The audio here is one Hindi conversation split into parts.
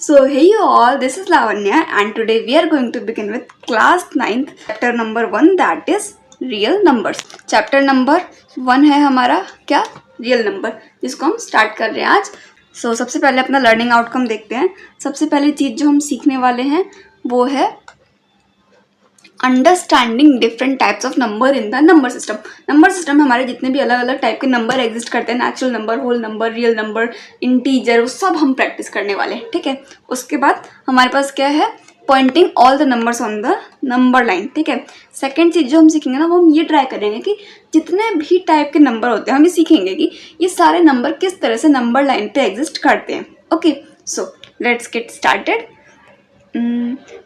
So hey you all, this is Lavanya and today we are going to begin with class 9th chapter number 1 that is real numbers. Chapter number 1 है हमारा क्या real number जिसको हम start कर रहे हैं आज. So सबसे पहले अपना learning outcome देखते हैं. सबसे पहली चीज़ जो हम सीखने वाले हैं वो है understanding different types of number in the number system. Number system में हमारे जितने भी अलग अलग टाइप के नंबर एग्जिस्ट करते हैं, natural number, whole number, real number, integer, वो सब हम प्रैक्टिस करने वाले हैं. ठीक है, उसके बाद हमारे पास क्या है, pointing all the numbers on the number line. ठीक है, सेकेंड चीज़ जो हम सीखेंगे ना वो हम ये ट्राई करेंगे कि जितने भी टाइप के नंबर होते हैं हम ये सीखेंगे कि ये सारे नंबर किस तरह से नंबर लाइन पे एग्जिस्ट करते हैं. Okay, so let's get started.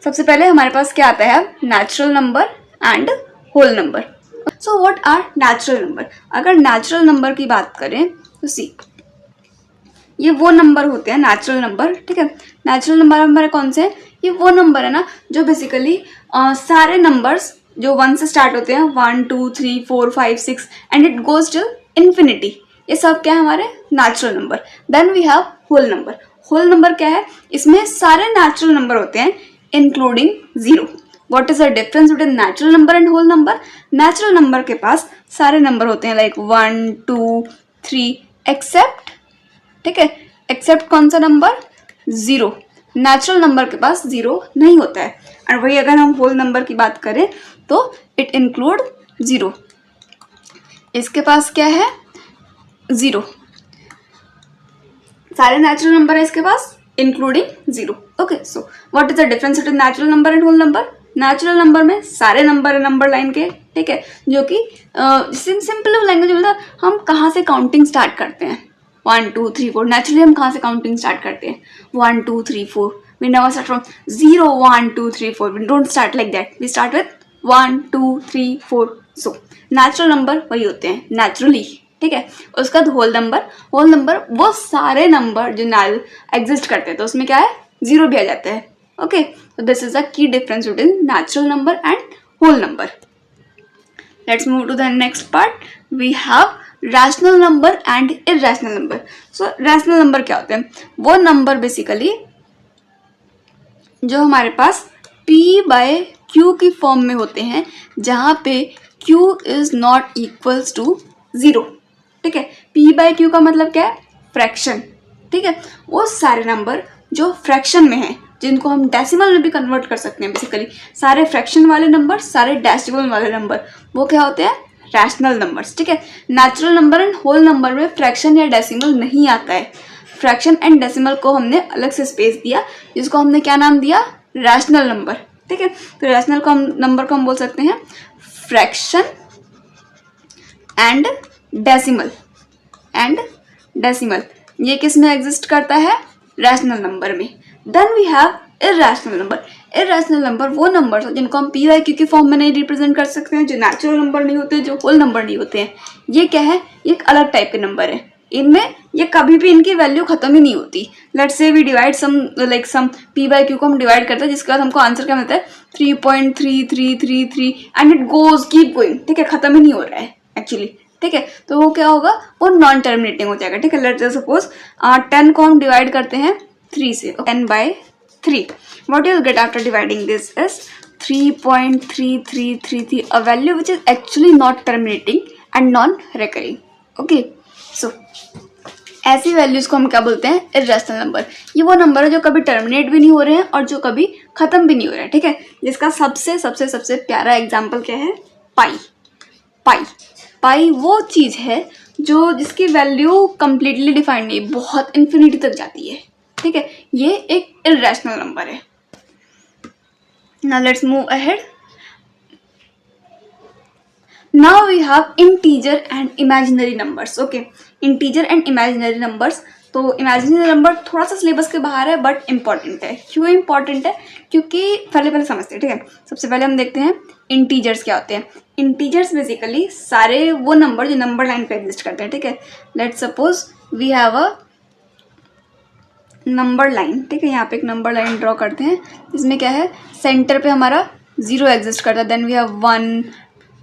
सबसे पहले हमारे पास क्या आता है, natural number and whole number. So what are natural number. अगर नेचुरल नंबर की बात करें तो सी ये वो नंबर होते हैं नेचुरल नंबर. ठीक है, नेचुरल नंबर हमारे कौन से हैं, ये वो नंबर है ना जो बेसिकली सारे नंबर्स जो 1 से स्टार्ट होते हैं, 1 2 3 4 5 6 and it goes till infinity, ये सब क्या है हमारे natural number. Then we have whole number. Whole number क्या है, इसमें सारे नेचुरल नंबर होते हैं including zero. What is the difference between natural number and whole number. Natural number के पास सारे नंबर होते हैं लाइक 1 2 3 एक्सेप्ट, ठीक है, एक्सेप्ट कौन सा नंबर, जीरो. नेचुरल नंबर के पास जीरो नहीं होता है. और वही अगर हम होल नंबर की बात करें तो इट इंक्लूड जीरो. इसके पास क्या है, जीरो. सारे नेचुरल नंबर है इसके पास including zero. Okay, so what is the difference between natural number and whole number. Natural number में सारे नंबर है नंबर लाइन के, ठीक है, जो कि सिंपल लैंग्वेज में हम कहाँ से काउंटिंग स्टार्ट करते हैं, 1 2 3 4. नेचुरली हम कहाँ से काउंटिंग स्टार्ट करते हैं, 1 2 3 4. We never start from 0 1 2 3 4. We don't start like that. We start with 1 2 3 4. So natural number वही होते हैं नेचुरली. ठीक है, उसका होल नंबर. होल नंबर वो सारे नंबर जो एग्जिस्ट करते हैं तो उसमें क्या है, जीरो भी आ जाता है. Okay, so this is the key difference between natural number and whole number. Let's move to the next part. We have rational number and irrational number. So rational number क्या होते हैं, वो नंबर बेसिकली जो हमारे पास p by q की फॉर्म में होते हैं जहाँ पे q is not equals to zero. ठीक है, p by q का मतलब क्या है, फ्रैक्शन. ठीक है, वो सारे नंबर जो फ्रैक्शन में हैं जिनको हम डेसिमल में भी कन्वर्ट कर सकते हैं, बेसिकली सारे फ्रैक्शन वाले नंबर, सारे डेसिमल वाले नंबर, वो क्या होते हैं, रैशनल नंबर्स. ठीक है, natural number and whole number में फ्रैक्शन या डेसिमल नहीं आता है. फ्रैक्शन एंड डेसिमल को हमने अलग से स्पेस दिया जिसको हमने क्या नाम दिया, रैशनल नंबर. ठीक है, तो रैशनल को हम नंबर को हम बोल सकते हैं fraction and decimal. And decimal ये किस में एग्जिस्ट करता है, रैशनल नंबर में. Then we have irrational number. Irrational number वो नंबर है जिनको हम पी वाई क्यू की फॉर्म में नहीं रिप्रेजेंट कर सकते हैं, जो नेचुरल नंबर नहीं होते, जो होल नंबर नहीं होते हैं. ये क्या है, ये एक अलग टाइप के नंबर है. इनमें ये कभी भी इनकी वैल्यू खत्म ही नहीं होती. Let's say we divide some p by q को हम डिवाइड करते हैं जिसके बाद हमको आंसर क्या मिलता है, 3.3333 and it goes keep going. ठीक है, खत्म ही नहीं हो रहा है एक्चुअली. ठीक है, तो वो क्या होगा, वो नॉन टर्मिनेटिंग हो जाएगा. ठीक है, लेट्स सपोज 10 को हम डिवाइड करते हैं 3 से, 10 by 3. What you will get after dividing this is 3.3333, a value which is actually not terminating and non-recurring. Okay, so ऐसी वैल्यूज को हम क्या बोलते हैं, इररेशनल नंबर. ये वो नंबर है जो कभी टर्मिनेट भी नहीं हो रहे हैं और जो कभी खत्म भी नहीं हो रहे हैं. ठीक है, जिसका सबसे सबसे सबसे प्यारा एग्जाम्पल क्या है, पाई. पाई पाई वो चीज़ है जो जिसकी वैल्यू कंप्लीटली डिफाइंड नहीं, बहुत इन्फिनिटी तक जाती है. ठीक है, ये एक इररेशनल नंबर है. Now let's move ahead. Now we have integer and imaginary numbers. Okay, integer and imaginary numbers. तो इमेजिनरी नंबर थोड़ा सा सिलेबस के बाहर है बट इम्पॉर्टेंट है. क्यों इम्पॉर्टेंट है, क्योंकि पहले समझते हैं. ठीक है, सबसे पहले हम देखते हैं इंटीजर्स क्या होते हैं. इंटीजर्स बेसिकली सारे वो नंबर जो नंबर लाइन पे एग्जिस्ट करते हैं. ठीक है, let's suppose we have a number line. ठीक है, यहाँ पे एक नंबर लाइन ड्रॉ करते हैं जिसमें क्या है, सेंटर पे हमारा जीरो एग्जिस्ट करता है. देन वी हैव 1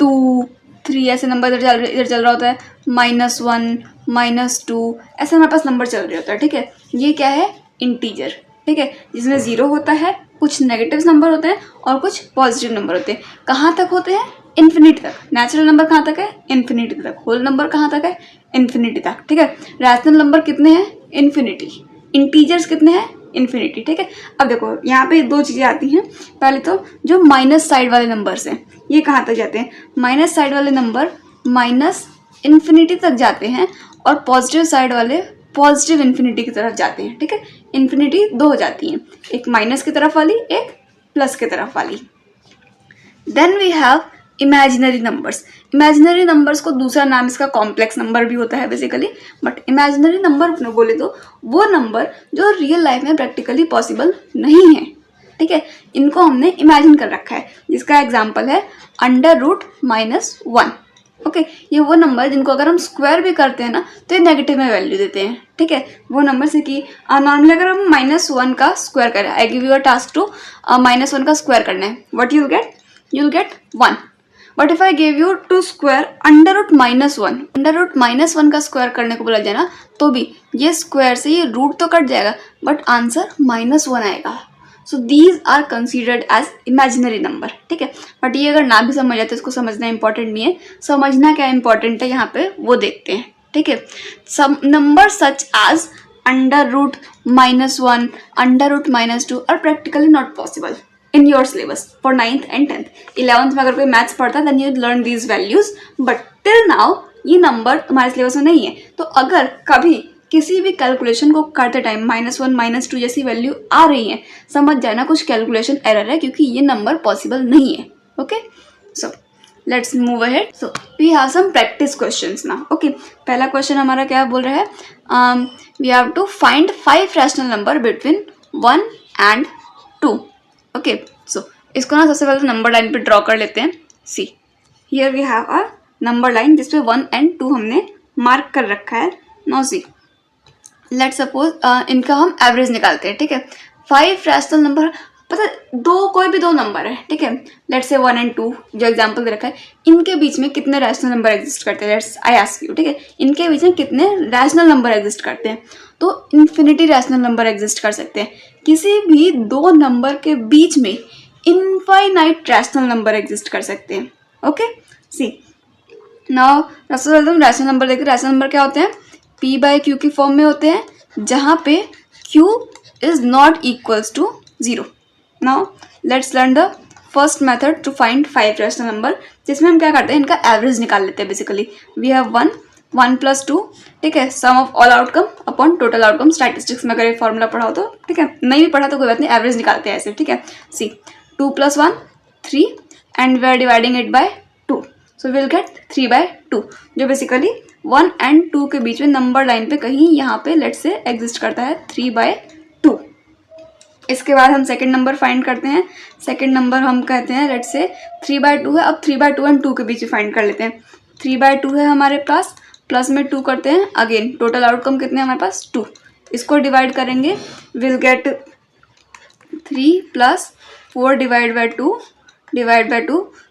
2 3 ऐसे नंबर इधर चल रहा होता है, -1 -2 ऐसे हमारे पास नंबर चल रहे होता है. ठीक है, ये क्या है, इंटीजर. ठीक है, जिसमें 0 होता है, कुछ नेगेटिव नंबर होते हैं और कुछ पॉजिटिव नंबर होते हैं। कहाँ तक होते हैं? इन्फिनिटी तक। नेचुरल नंबर कहाँ तक है? इन्फिनिटी तक। होल नंबर कहाँ तक है? इन्फिनिटी तक। ठीक है, रैशनल नंबर कितने हैं? इन्फिनिटी। इंटीजर्स कितने हैं? इन्फिनिटी। ठीक है, अब देखो यहाँ पे दो चीज़ें आती हैं। पहले तो जो माइनस साइड वाले नंबर्स हैं, ये कहाँ तक जाते हैं? माइनस साइड वाले नंबर माइनस इन्फिनिटी तक जाते हैं और पॉजिटिव साइड वाले पॉजिटिव इन्फिनिटी की तरफ जाते हैं। ठीक है, इन्फिनिटी दो हो जाती हैं, एक माइनस की तरफ वाली, एक प्लस की तरफ वाली। Then we have imaginary numbers. Imaginary numbers को दूसरा नाम इसका कॉम्प्लेक्स नंबर भी होता है बेसिकली, बट इमेजिनरी नंबर बोले तो वो नंबर जो रियल लाइफ में प्रैक्टिकली पॉसिबल नहीं है। ठीक है, इनको हमने इमेजिन कर रखा है, जिसका एग्जाम्पल है √-1। ओके, ये वो नंबर जिनको अगर हम स्क्वायर भी करते हैं ना तो ये नेगेटिव में वैल्यू देते हैं। ठीक है, वो नंबर से कि नॉर्मली अगर हम -1 का स्क्वायर करें, I give you a task to -1 का स्क्वायर करना है, what you will get 1। But if I give you to square √-1 का स्क्वायर करने को बोला जाए ना, तो भी ये स्क्वायर से ये रूट तो कट जाएगा बट आंसर -1 आएगा। So these are considered as imaginary number. ठीक है, बट ये अगर ना भी समझ आए तो इसको समझना इंपॉर्टेंट नहीं है। समझना क्या इंपॉर्टेंट है यहाँ पे वो देखते हैं। ठीक है, some number such as √-1, √-2 are practically not possible in your syllabus for 9th and 10th। 11th में अगर कोई मैथ्स पढ़ता है then you learn these values, but till now ये नंबर तुम्हारे सिलेबस में नहीं है। तो अगर कभी किसी भी कैलकुलेशन को करते टाइम -1, -2 जैसी वैल्यू आ रही है, समझ जाना कुछ कैलकुलेशन एरर है, क्योंकि ये नंबर पॉसिबल नहीं है। Okay, so let's move ahead. So we have some practice questions ना। ओके, पहला क्वेश्चन हमारा क्या बोल रहा है? We have to find 5 rational number between 1 and 2। Okay, so इसको ना सबसे पहले नंबर लाइन पे ड्रॉ कर लेते हैं। See here we have a number line जिसपे 1 and 2 हमने मार्क कर रखा है। नाउ सी लेट सपोज इनका हम एवरेज निकालते हैं। ठीक है, 5 रैशनल नंबर, पता कोई भी दो नंबर है। ठीक है, लेट्स से 1 and 2 जो एग्जांपल दे रखा है, इनके बीच में कितने रैशनल नंबर एग्जिस्ट करते हैं? Let's I ask you. ठीक है, इनके बीच में कितने रैशनल नंबर एग्जिस्ट करते हैं? तो इन्फिनिटी रैशनल नंबर एग्जिस्ट कर सकते हैं। किसी भी दो नंबर के बीच में इनफाइनाइट रैशनल नंबर एग्जिस्ट कर सकते हैं। ओके, सी नाउ रैशनल नंबर देखिए। रैशनल नंबर क्या होते हैं? P/Q की फॉर्म में होते हैं, जहाँ पे Q is not equals to 0। Now let's learn the first method to find 5 rational number, जिसमें हम क्या करते हैं, इनका एवरेज निकाल लेते हैं। Basically we have 1 + 2। ठीक है, sum of all outcome upon total outcome. Statistics में अगर ये फॉर्मूला पढ़ा हो तो ठीक है, नहीं भी पढ़ा तो कोई बात नहीं, एवरेज निकालते हैं ऐसे। ठीक है, see 2 + 1 3 and we are dividing it by 2, so will get 3/2, जो बेसिकली 1 and 2 के बीच में नंबर लाइन पे कहीं यहाँ पे लेट्स से एग्जिस्ट करता है 3/2। इसके बाद हम सेकंड नंबर फाइंड करते हैं। सेकंड नंबर हम कहते हैं लेट्स से 3/2 है। अब 3/2 and 2 के बीच में फाइंड कर लेते हैं। 3/2 है हमारे पास, प्लस में 2 करते हैं, अगेन टोटल आउटकम कितने हमारे पास 2। इसको डिवाइड करेंगे, will get 3 + 4 /2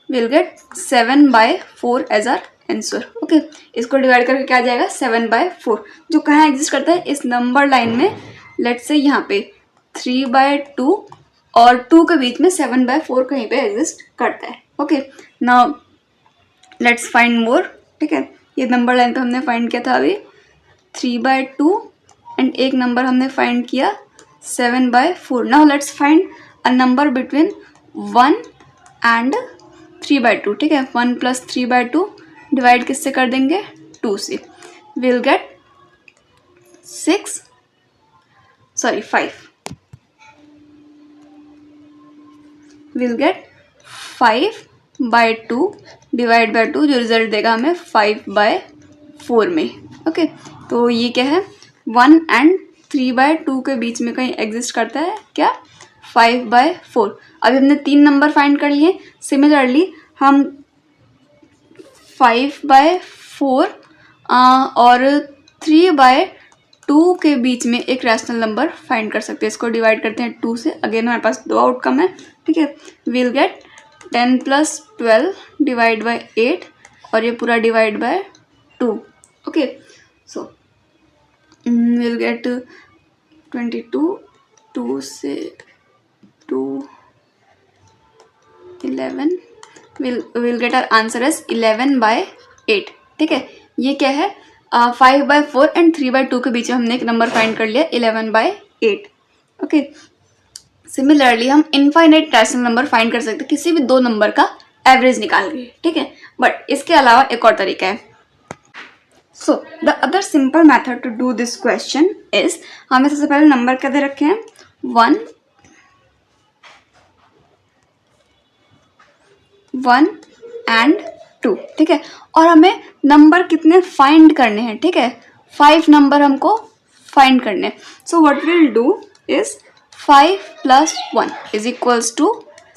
will get 7/4 as our answer. Okay, इसको डिवाइड करके क्या आ जाएगा? 7/4, जो कहाँ एग्जिस्ट करता है? इस नंबर लाइन में। लेट्स से यहाँ पे 3/2 और 2 के बीच में 7/4 कहीं पे एग्जिस्ट करता है। Okay, now let's find more. ठीक है, ये नंबर लाइन पे हमने फाइंड किया था अभी 3/2 एंड एक नंबर हमने फाइंड किया 7/4। Now let's find a number between 1 and 3/2। ठीक है, 1 + 3/2 डिवाइड किससे कर देंगे? 2 से। Will get 5 will get 5/2 divide by 2, जो रिजल्ट देगा हमें 5/4 में। ओके, तो ये क्या है? 1 and 3/2 के बीच में कहीं एग्जिस्ट करता है क्या? 5/4। अभी हमने 3 नंबर फाइंड कर लिए। सिमिलरली हम 5/4 और 3/2 के बीच में एक रैशनल नंबर फाइंड कर सकते हैं। इसको डिवाइड करते हैं 2 से, अगेन हमारे पास 2 आउटकम है। ठीक है, विल गेट 10 + 12 डिवाइड बाय 8 और ये पूरा divide by 2। Okay, so will get 22 2 से 2 11 will get our answer is 11/8. ठीक है, ये क्या है 5/4 एंड 3/2 के बीच में हमने एक नंबर फाइंड कर लिया 11/8. ओके, सिमिलरली हम इनफाइनाइट रैशनल नंबर फाइंड कर सकते हैं किसी भी दो नंबर का एवरेज निकाल के. ठीक है, बट इसके अलावा एक और तरीका है. So the other simple method to do this question is, हमें सबसे पहले नंबर क्या दे रखे हैं 1 एंड 2. ठीक है, और हमें नंबर कितने फाइंड करने हैं. ठीक है, 5 नंबर हमको फाइंड करने हैं. So what will do is 5 + 1 =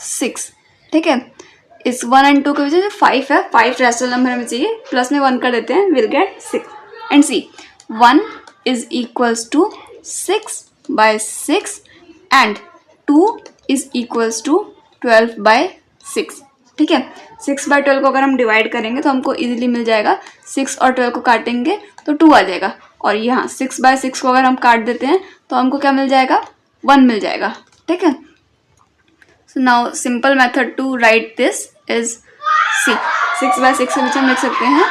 6. ठीक है, इस 1 एंड 2 के बीच जो 5 है, 5 रैशनल नंबर हमें चाहिए, प्लस में 1 कर देते हैं, will get 6. And see 1 = 6/6 and 2 = 12/6. ठीक है, 6/12 को अगर हम डिवाइड करेंगे तो हमको इजीली मिल जाएगा. 6 और 12 को काटेंगे तो 2 आ जाएगा, और यहाँ 6/6 को अगर हम काट देते हैं तो हमको क्या मिल जाएगा 1 मिल जाएगा. ठीक है, so now simple method to write this is see 6/6 के बीच हम लिख सकते हैं,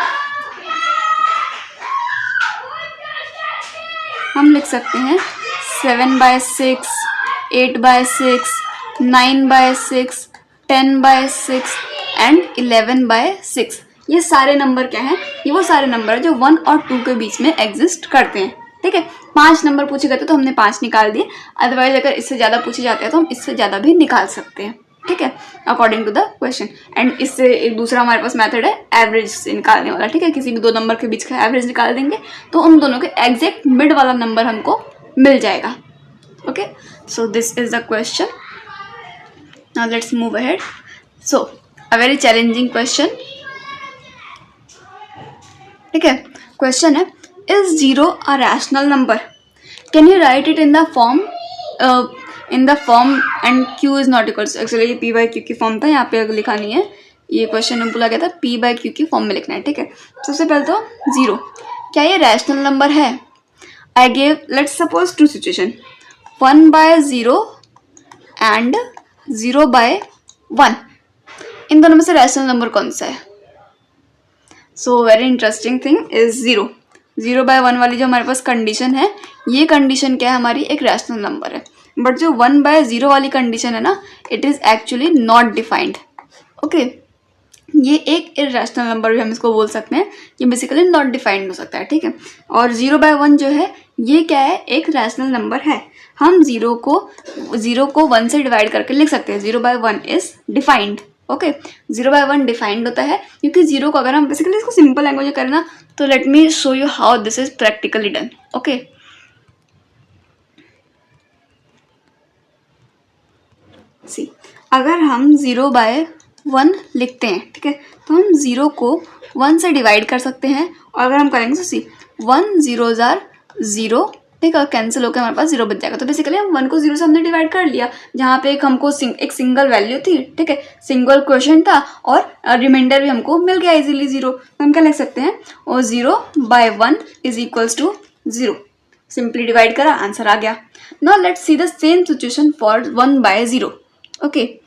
हम लिख सकते हैं 7/6, 8/6, 9/6, 10/6 एंड 11/6. ये सारे नंबर क्या हैं, ये वो सारे नंबर है जो 1 और 2 के बीच में एग्जिस्ट करते हैं. ठीक है, 5 नंबर पूछे गए थे तो हमने 5 निकाल दिए, अदरवाइज अगर इससे ज़्यादा पूछे जाते हैं तो हम इससे ज़्यादा भी निकाल सकते हैं. ठीक है, according to the question. And इससे एक दूसरा हमारे पास मेथड है एवरेज से निकालने वाला. ठीक है, किसी भी दो नंबर के बीच का एवरेज निकाल देंगे तो उन दोनों के एग्जैक्ट मिड वाला नंबर हमको मिल जाएगा. Okay, so this is the question. Now let's move ahead. So a very challenging question. ठीक है, क्वेश्चन है, is 0 a rational number? Can you write it in the form and q is not equal to, actually ये p/q की फॉर्म था, यहाँ पे लिखा नहीं है, ये क्वेश्चन में बोला गया था p/q की फॉर्म में लिखना है. ठीक है, सबसे पहले तो 0 क्या ये रैशनल नंबर है. I gave, let's suppose 2 situation, 1/0 and 0/1. इन दोनों में से रैशनल नंबर कौन सा है. So very interesting thing is 0/1 वाली जो हमारे पास कंडीशन है, ये कंडीशन क्या है हमारी, एक रैशनल नंबर है. बट जो 1/0 वाली कंडीशन है ना, it is actually not defined. Okay, ये एक इरैशनल नंबर भी हम इसको बोल सकते हैं, ये बेसिकली नॉट डिफाइंड हो सकता है. ठीक है, और 0/1 जो है ये क्या है, एक रैशनल नंबर है. हम 0 को 1 से डिवाइड करके लिख सकते हैं. 0/1 इज डिफाइंड. ओके, 0/1 डिफाइंड होता है क्योंकि 0 को अगर हम बेसिकली इसको सिंपल लैंग्वेज में करें ना, तो let me show you how this is practically done. Okay, see अगर हम 0/1 लिखते हैं, ठीक है, तो हम 0 को 1 से डिवाइड कर सकते हैं. और अगर हम करेंगे तो सी 1 0s are 0, ठीक है, कैंसिल होकर हमारे पास 0 बच जाएगा. तो बेसिकली हम 1 को 0 से हमने डिवाइड कर लिया, जहाँ पे एक हमको एक सिंगल वैल्यू थी. ठीक है, सिंगल क्वेश्चन था और रिमाइंडर भी हमको मिल गया इजीली 0. तो हम क्या लिख सकते हैं, और 0/1 is equals to 0. Simply divide करा, आंसर आ गया. Now let's see the same situation for 1/0. Okay,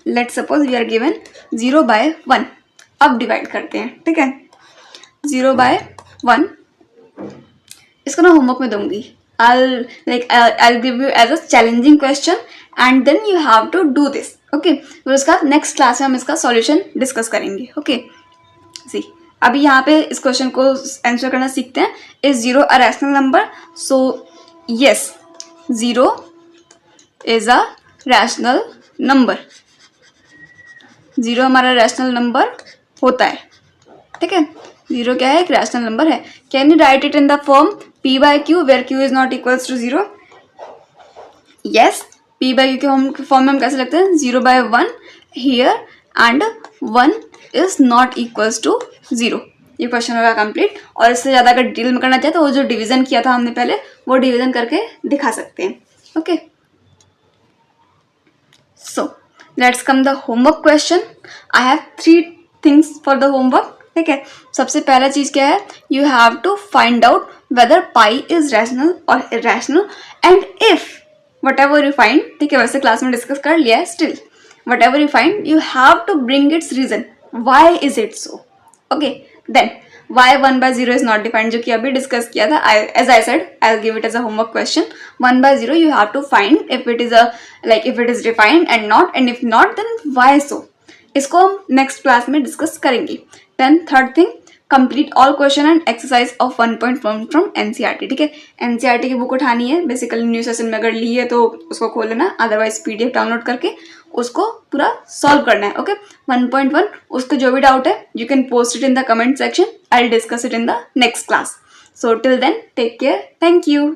let's suppose we are given 0/1. अब डिवाइड करते हैं. ठीक है, 0/1 इसको ना होमवर्क में दूंगी. I'll give you as a challenging question and then you have to do this. Okay, फिर उसका नेक्स्ट क्लास में हम इसका सॉल्यूशन डिस्कस करेंगे. ओके, सी अभी यहाँ पे इस क्वेश्चन को आंसर करना सीखते हैं. Is 0 a rational number? So yes, 0 is a rational number. 0 हमारा रैशनल नंबर होता है. ठीक है, 0 क्या है, एक रैशनल नंबर है. Can you write it in the form p/q where q is not equals to 0? Yes, p/q के फॉर्म में हम कैसे लिखते हैं, 0/1 here and 1 is not equals to 0. ये क्वेश्चन होगा कंप्लीट. और इससे ज़्यादा अगर डिटेल में करना चाहे तो वो जो डिवीजन किया था हमने पहले, वो डिवीजन करके दिखा सकते हैं. Okay, so let's come the homework question. I have 3 things for the homework. ठीक है, सबसे पहला चीज क्या है, you have to find out whether pi is rational और irrational, and if whatever you find, ठीक है, वैसे क्लास में डिस्कस कर लिया है, still whatever you find you have to bring its reason, why is it so. Okay, then why 1/0 is not defined, जो कि अभी डिस्कस किया था. As I said, I'll give it as a homework question. 1/0 you have to find if it is a like if it is defined and not, and if not then why so. इसको हम नेक्स्ट क्लास में डिस्कस करेंगे. Then third thing, complete all question and exercise of 1.1 from NCERT. ठीक है, एनसीईआरटी की बुक उठानी है. बेसिकली न्यू सेशन में अगर ली है तो उसको खोल लेना, अदरवाइज पीडीएफ डाउनलोड करके उसको पूरा सॉल्व करना है. ओके, 1.1, उसको जो भी डाउट है you can post it in the comment section. I will discuss it in the next class. So till then take care. Thank you.